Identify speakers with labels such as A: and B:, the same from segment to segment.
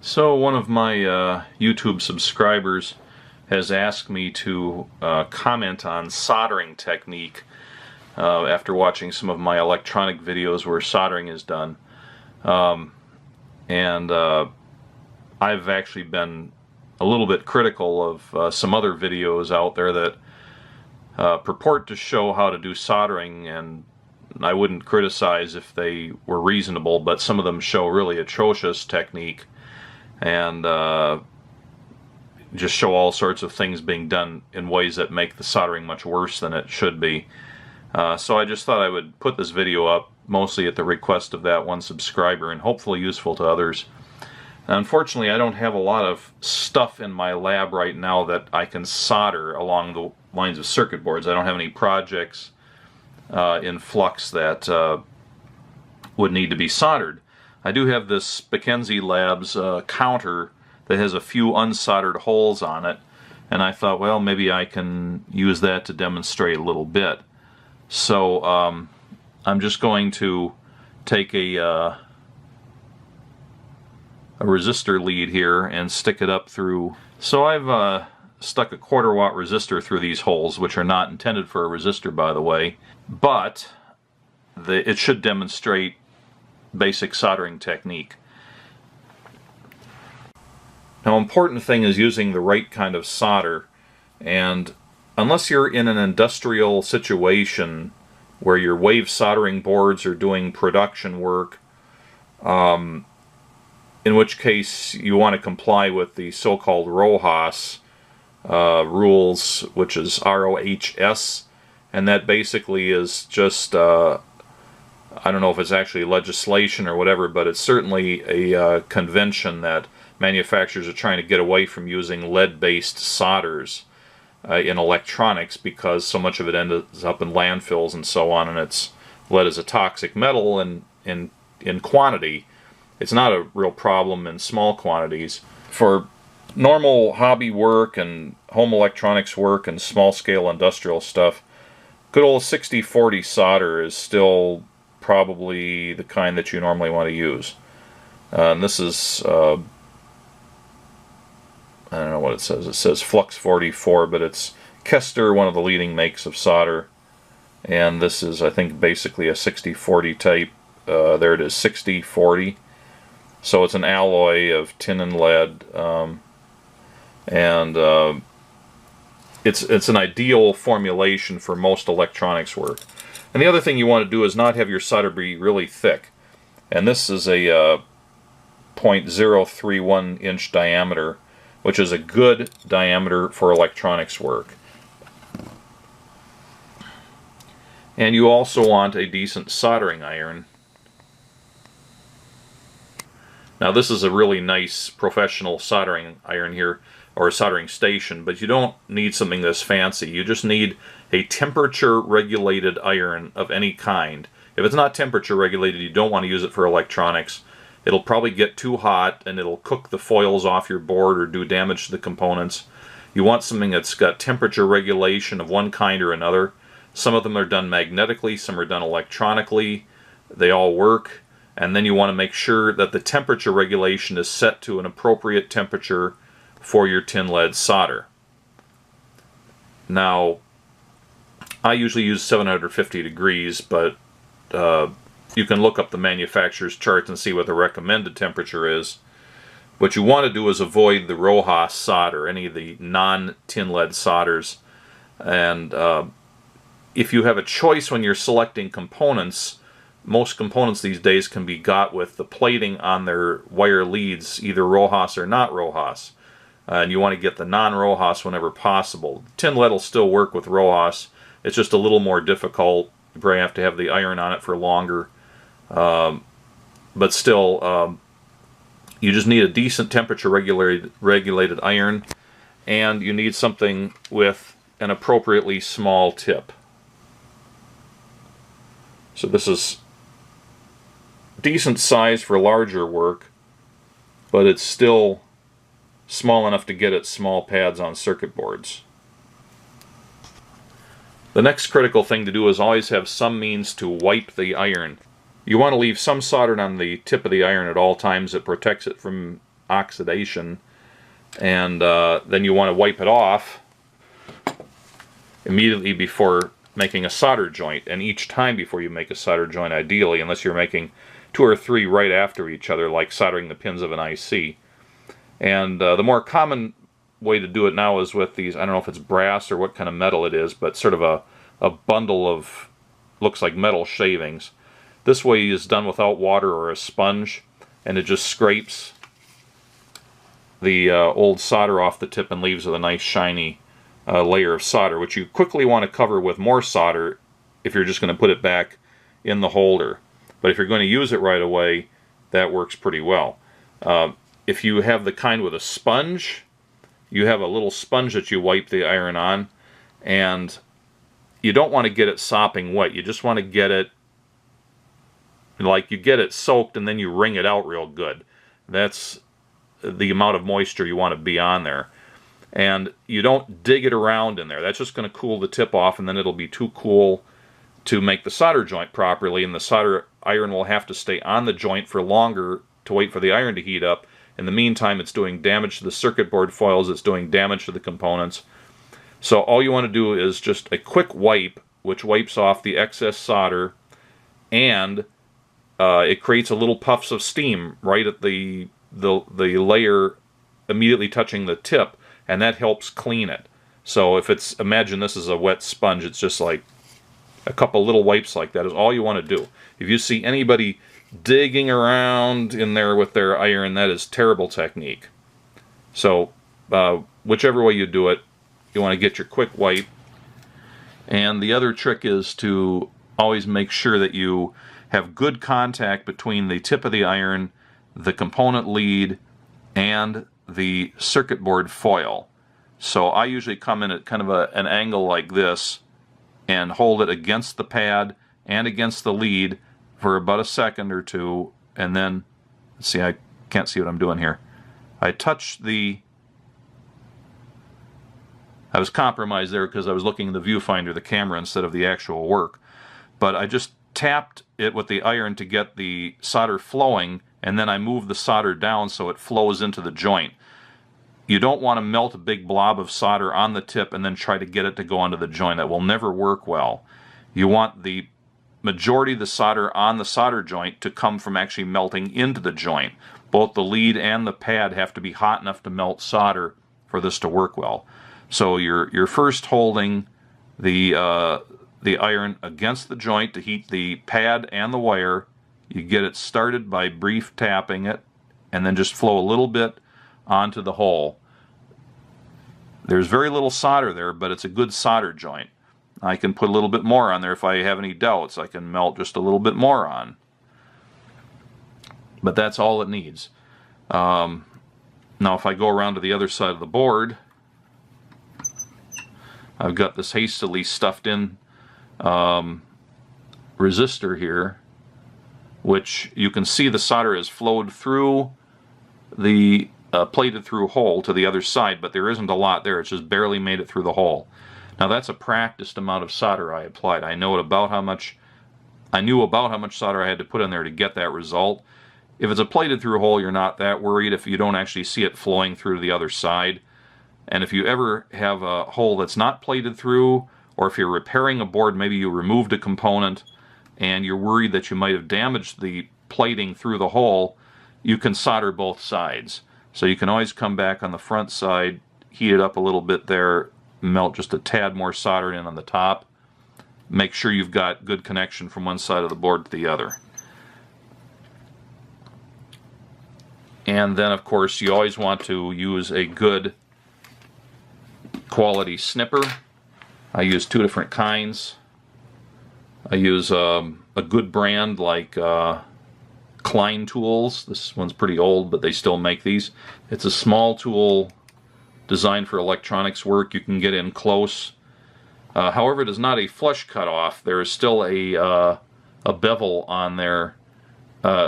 A: So one of my YouTube subscribers has asked me to comment on soldering technique after watching some of my electronic videos where soldering is done. And I've actually been a little bit critical of some other videos out there that purport to show how to do soldering, and I wouldn't criticize if they were reasonable, but some of them show really atrocious technique and just show all sorts of things being done in ways that make the soldering much worse than it should be. So I just thought I would put this video up, mostly at the request of that one subscriber, and hopefully useful to others. Unfortunately, I don't have a lot of stuff in my lab right now that I can solder along the lines of circuit boards. I don't have any projects in flux that would need to be soldered. I do have this Mackenzie Labs counter that has a few unsoldered holes on it, and I thought, well, maybe I can use that to demonstrate a little bit. So I'm just going to take a resistor lead here and stick it up through. So I've stuck a 1/4 watt resistor through these holes, which are not intended for a resistor, by the way, but it should demonstrate basic soldering technique. Now, important thing is using the right kind of solder, and unless you're in an industrial situation where your wave soldering boards are doing production work, in which case you want to comply with the so-called RoHS rules, which is RoHS, and that basically is just I don't know if it's actually legislation or whatever, but it's certainly a convention that manufacturers are trying to get away from using lead-based solders in electronics, because so much of it ends up in landfills and so on, and lead is a toxic metal in quantity. It's not a real problem in small quantities. For normal hobby work and home electronics work and small-scale industrial stuff, good old 60-40 solder is still probably the kind that you normally want to use. And this is, I don't know what it says. It says Flux 44, but it's Kester, one of the leading makes of solder. And this is, I think, basically a 60-40 type. There it is, 60-40. So it's an alloy of tin and lead, and it's an ideal formulation for most electronics work. And the other thing you want to do is not have your solder be really thick. And this is a 0.031 inch diameter, which is a good diameter for electronics work. And you also want a decent soldering iron. Now, this is a really nice professional soldering iron here, or a soldering station, but you don't need something this fancy. You just need a temperature regulated iron of any kind. If it's not temperature regulated, you don't want to use it for electronics. It'll probably get too hot and it'll cook the foils off your board or do damage to the components. You want something that's got temperature regulation of one kind or another. Some of them are done magnetically, some are done electronically. They all work. And then you want to make sure that the temperature regulation is set to an appropriate temperature for your tin lead solder. Now, I usually use 750 degrees, but you can look up the manufacturer's charts and see what the recommended temperature is. What you want to do is avoid the RoHS solder, any of the non-tin lead solders. And if you have a choice when you're selecting components, most components these days can be got with the plating on their wire leads, either RoHS or not RoHS. And you want to get the non-RoHS whenever possible. Tin lead will still work with RoHS. It's just a little more difficult. You probably have to have the iron on it for longer. But still, you just need a decent temperature regulated iron, and you need something with an appropriately small tip. So this is decent size for larger work, but it's still small enough to get at small pads on circuit boards. The next critical thing to do is always have some means to wipe the iron. You want to leave some soldered on the tip of the iron at all times. It protects it from oxidation. And then you want to wipe it off immediately before making a solder joint, and each time before you make a solder joint, ideally, unless you're making 2 or 3 right after each other, like soldering the pins of an IC. And the more common way to do it now is with these, I don't know if it's brass or what kind of metal it is, but sort of a bundle of, looks like metal shavings. This way is done without water or a sponge, and it just scrapes the old solder off the tip and leaves with a nice shiny layer of solder, which you quickly want to cover with more solder if you're just going to put it back in the holder. But if you're going to use it right away, that works pretty well. If you have the kind with a sponge, you have a little sponge that you wipe the iron on, and you don't want to get it sopping wet. You just want to get it, like you get it soaked and then you wring it out real good. That's the amount of moisture you want to be on there. And you don't dig it around in there. That's just going to cool the tip off, and then it'll be too cool to make the solder joint properly, and the solder iron will have to stay on the joint for longer to wait for the iron to heat up. In the meantime, it's doing damage to the circuit board foils, it's doing damage to the components. So all you want to do is just a quick wipe, which wipes off the excess solder, and it creates a little puffs of steam right at the layer immediately touching the tip, and that helps clean it. So if it's, imagine this is a wet sponge, it's just like a couple little wipes like that is all you want to do. If you see anybody digging around in there with their iron, that is terrible technique. So whichever way you do it, you want to get your quick wipe. And the other trick is to always make sure that you have good contact between the tip of the iron, the component lead, and the circuit board foil. So I usually come in at kind of an angle like this and hold it against the pad and against the lead for about a second or two, and then, let's see, I can't see what I'm doing here. I touch the, I was compromised there because I was looking in the viewfinder, the camera, instead of the actual work. But I just tapped it with the iron to get the solder flowing, and then I move the solder down so it flows into the joint. You don't want to melt a big blob of solder on the tip and then try to get it to go onto the joint. That will never work well. You want the majority of the solder on the solder joint to come from actually melting into the joint. Both the lead and the pad have to be hot enough to melt solder for this to work well. So you're first holding the iron against the joint to heat the pad and the wire. You get it started by brief tapping it, and then just flow a little bit onto the hole. There's very little solder there, but it's a good solder joint. I can put a little bit more on there if I have any doubts. I can melt just a little bit more on. But that's all it needs. Now if I go around to the other side of the board, I've got this hastily stuffed in resistor here, which you can see the solder has flowed through the plated through hole to the other side, but there isn't a lot there. It's just barely made it through the hole. Now that's a practiced amount of solder I applied. I knew about how much solder I had to put in there to get that result. If it's a plated through hole, you're not that worried if you don't actually see it flowing through to the other side. And if you ever have a hole that's not plated through, or if you're repairing a board, maybe you removed a component and you're worried that you might have damaged the plating through the hole, you can solder both sides. So you can always come back on the front side, heat it up a little bit there, melt just a tad more solder in on the top. Make sure you've got good connection from one side of the board to the other. And then of course you always want to use a good quality snipper. I use 2 different kinds. I use a good brand like Klein tools. This one's pretty old, but they still make these. It's a small tool designed for electronics work. You can get in close. However, it is not a flush cutoff. There is still a bevel on there,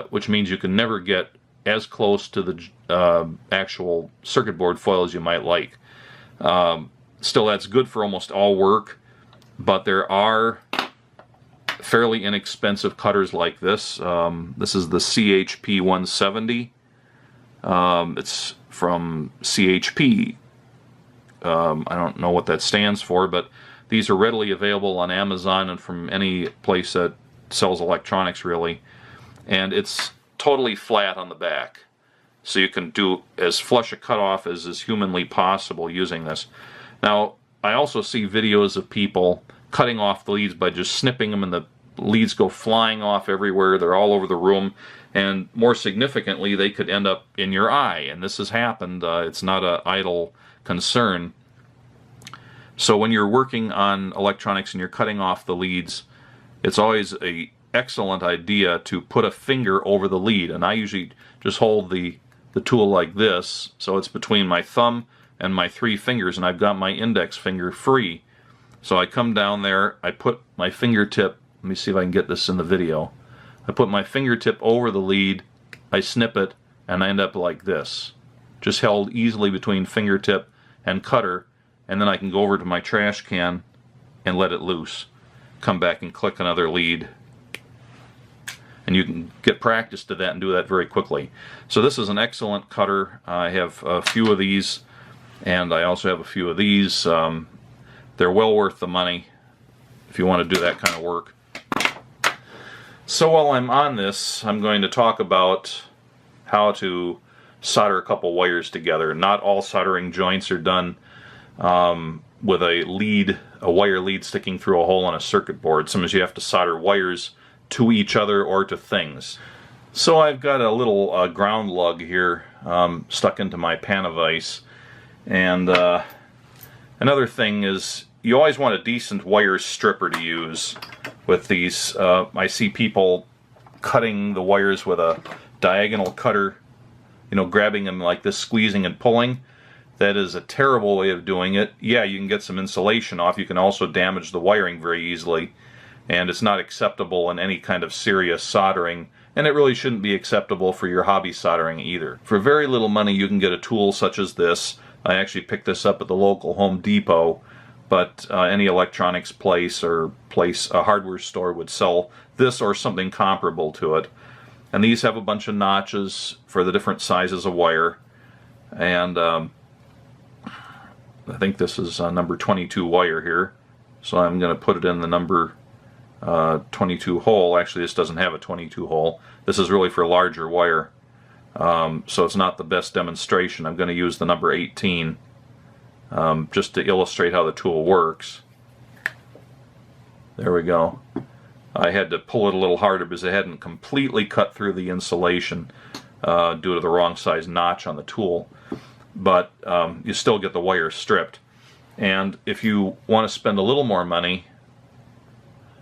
A: which means you can never get as close to the actual circuit board foil as you might like. Still, that's good for almost all work, but there are fairly inexpensive cutters like this. This is the CHP 170. It's from CHP. I don't know what that stands for, but these are readily available on Amazon and from any place that sells electronics, really. And it's totally flat on the back. So you can do as flush a cutoff as is humanly possible using this. Now, I also see videos of people cutting off the leads by just snipping them, and the leads go flying off everywhere. They're all over the room. And more significantly, they could end up in your eye. And this has happened. It's not an idle concern. So when you're working on electronics and you're cutting off the leads, it's always an excellent idea to put a finger over the lead. And I usually just hold the tool like this, so it's between my thumb and my 3 fingers, and I've got my index finger free. So I come down there, I put my fingertip, let me see if I can get this in the video. I put my fingertip over the lead, I snip it, and I end up like this. Just held easily between fingertip and cutter, and then I can go over to my trash can and let it loose. Come back and click another lead. And you can get practice to that and do that very quickly. So this is an excellent cutter. I have a few of these, and I also have a few of these. They're well worth the money if you want to do that kind of work. So while I'm on this, I'm going to talk about how to solder a couple wires together. Not all soldering joints are done with a wire lead sticking through a hole on a circuit board. Sometimes you have to solder wires to each other or to things. So I've got a little ground lug here stuck into my pan of ice. And another thing is, you always want a decent wire stripper to use with these. I see people cutting the wires with a diagonal cutter, you know, grabbing them like this, squeezing and pulling. That is a terrible way of doing it. Yeah, you can get some insulation off. You can also damage the wiring very easily. And it's not acceptable in any kind of serious soldering, and it really shouldn't be acceptable for your hobby soldering either. For very little money you can get a tool such as this. I actually picked this up at the local Home Depot, but any electronics place or a hardware store would sell this or something comparable to it. And these have a bunch of notches for the different sizes of wire. And I think this is number 22 wire here, so I'm going to put it in the number 22 hole. Actually, this doesn't have a 22 hole. This is really for larger wire, so it's not the best demonstration. I'm going to use the number 18 just to illustrate how the tool works. There we go. I had to pull it a little harder because it hadn't completely cut through the insulation due to the wrong size notch on the tool, but you still get the wire stripped. And if you want to spend a little more money,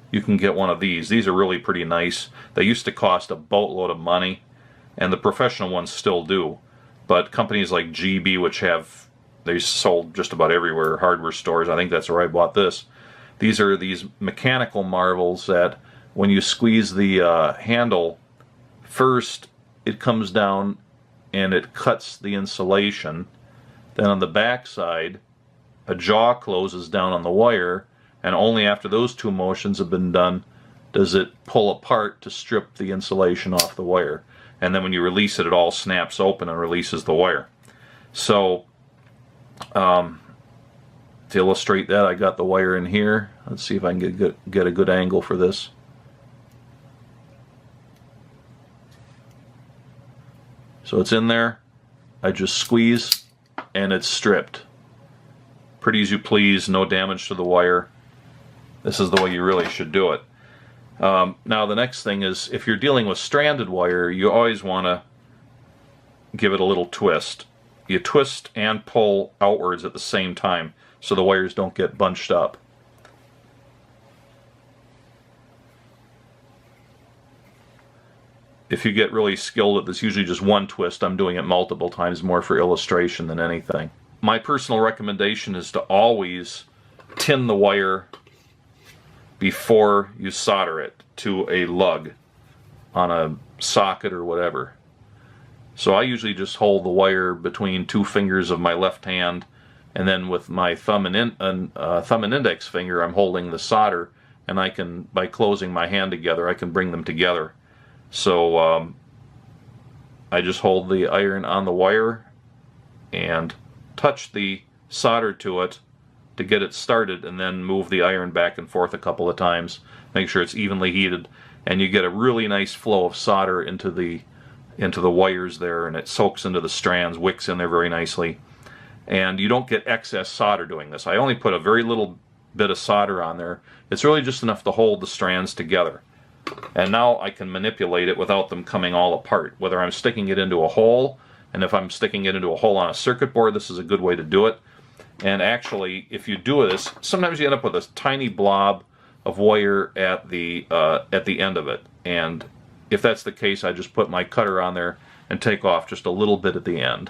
A: you can get one of these. These are really pretty nice. They used to cost a boatload of money, and the professional ones still do. But companies like GB, which they sold just about everywhere, hardware stores, I think that's where I bought this. These are these mechanical marvels that when you squeeze the handle, first it comes down and it cuts the insulation. Then on the back side, a jaw closes down on the wire, and only after those two motions have been done does it pull apart to strip the insulation off the wire. And then when you release it, it all snaps open and releases the wire. So to illustrate that, I got the wire in here. Let's see if I can get a good angle for this. So it's in there. I just squeeze and it's stripped. Pretty as you please, no damage to the wire. This is the way you really should do it. Now the next thing is, if you're dealing with stranded wire, you always want to give it a little twist. You twist and pull outwards at the same time so the wires don't get bunched up. If you get really skilled at this, usually just one twist. I'm doing it multiple times, more for illustration than anything. My personal recommendation is to always tin the wire before you solder it to a lug on a socket or whatever. So I usually just hold the wire between 2 fingers of my left hand, and then with my thumb and index finger I'm holding the solder, and I can, by closing my hand together, I can bring them together. So I just hold the iron on the wire and touch the solder to it to get it started, and then move the iron back and forth a couple of times. Make sure it's evenly heated, and you get a really nice flow of solder into the wires there, and it soaks into the strands, wicks in there very nicely. And you don't get excess solder doing this. I only put a very little bit of solder on there. It's really just enough to hold the strands together. And now I can manipulate it without them coming all apart. Whether I'm sticking it into a hole, and if I'm sticking it into a hole on a circuit board, this is a good way to do it. And actually, if you do this, sometimes you end up with a tiny blob of wire at the end of it. And if that's the case, I just put my cutter on there and take off just a little bit at the end.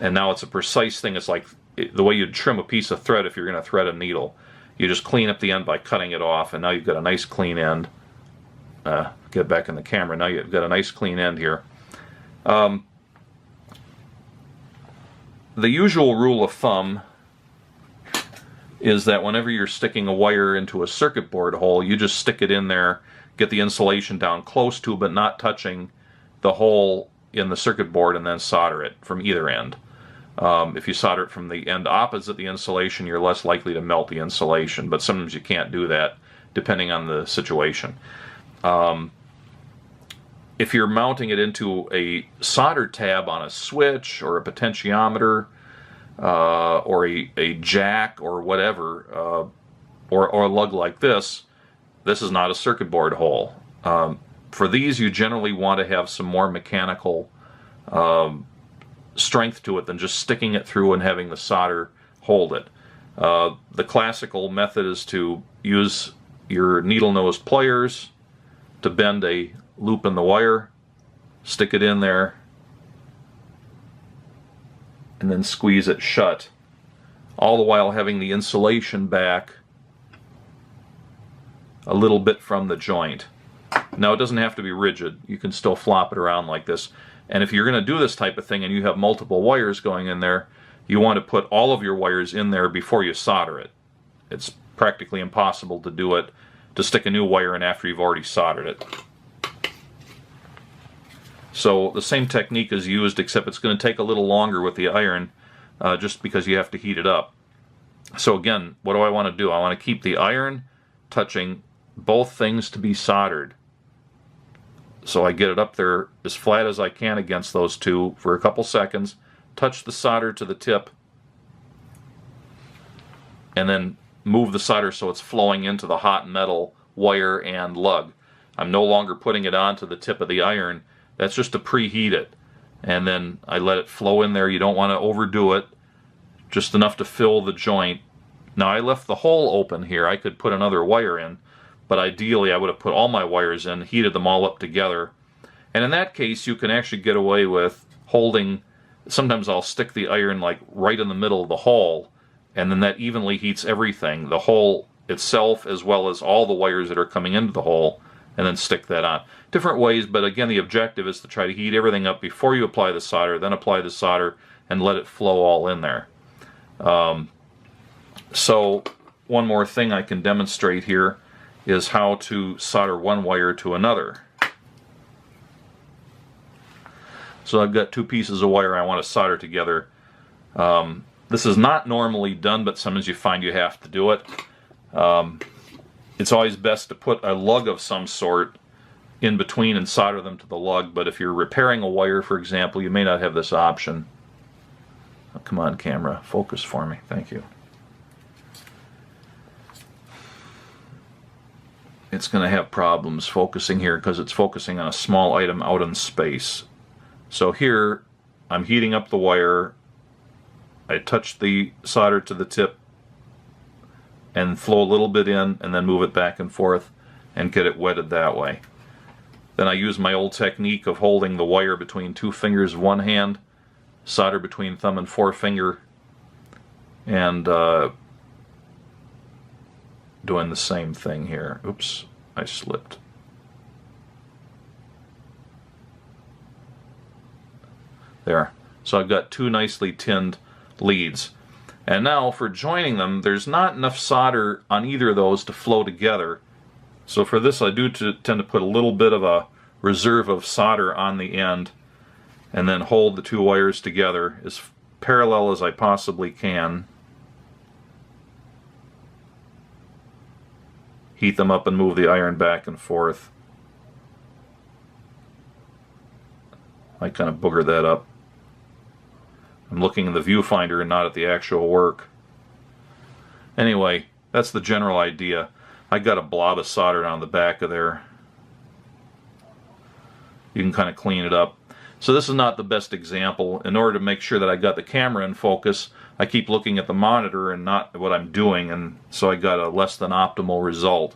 A: And now it's a precise thing. It's like the way you'd trim a piece of thread if you're going to thread a needle. You just clean up the end by cutting it off, and now you've got a nice clean end. Get back in the camera. Now you've got a nice clean end here. The usual rule of thumb is that whenever you're sticking a wire into a circuit board hole, you just stick it in there, get the insulation down close to but not touching the hole in the circuit board, and then solder it from either end. If you solder it from the end opposite the insulation, you're less likely to melt the insulation, but sometimes you can't do that depending on the situation. If you're mounting it into a solder tab on a switch or a potentiometer, or a jack or whatever, or a lug like this is not a circuit board hole. For these, you generally want to have some more mechanical strength to it than just sticking it through and having the solder hold it. The classical method is to use your needle nose pliers to bend a loop in the wire, stick it in there, and then squeeze it shut, all the while having the insulation back a little bit from the joint. Now, it doesn't have to be rigid. You can still flop it around like this. And if you're going to do this type of thing and you have multiple wires going in there, you want to put all of your wires in there before you solder it. It's practically impossible to do it, to stick a new wire in after you've already soldered it. So the same technique is used, except it's going to take a little longer with the iron, just because you have to heat it up. So again, what do I want to do? I want to keep the iron touching both things to be soldered. So I get it up there as flat as I can against those two for a couple seconds, touch the solder to the tip, and then move the solder so it's flowing into the hot metal wire and lug. I'm no longer putting it onto the tip of the iron. That's just to preheat it. And then I let it flow in there. You don't want to overdo it. Just enough to fill the joint. Now, I left the hole open here. I could put another wire in, but ideally I would have put all my wires in, heated them all up together. And in that case, you can actually get away with holding, sometimes I'll stick the iron like right in the middle of the hole, and then that evenly heats everything, the hole itself as well as all the wires that are coming into the hole, and then stick that on. Different ways, but again, the objective is to try to heat everything up before you apply the solder, then apply the solder, and let it flow all in there. So one more thing I can demonstrate here is how to solder one wire to another. So I've got two pieces of wire I want to solder together. This is not normally done, but sometimes you find you have to do it. It's always best to put a lug of some sort in between and solder them to the lug, but if you're repairing a wire, for example, you may not have this option. Oh, come on, camera, focus for me. Thank you. It's going to have problems focusing here because it's focusing on a small item out in space. So here, I'm heating up the wire. I touch the solder to the tip and flow a little bit in and then move it back and forth and get it wetted that way. Then I use my old technique of holding the wire between two fingers of one hand, solder between thumb and forefinger, and doing the same thing here. Oops, I slipped. There. So I've got two nicely tinned leads. And now for joining them, there's not enough solder on either of those to flow together. So for this, I do tend to put a little bit of a reserve of solder on the end. and then hold the two wires together as parallel as I possibly can. Heat them up and move the iron back and forth. I kind of booger that up. I'm looking in the viewfinder and not at the actual work. Anyway, that's the general idea. I got a blob of solder on the back of there. You can kind of clean it up. So this is not the best example. In order to make sure that I got the camera in focus, I keep looking at the monitor and not what I'm doing, and so I got a less than optimal result.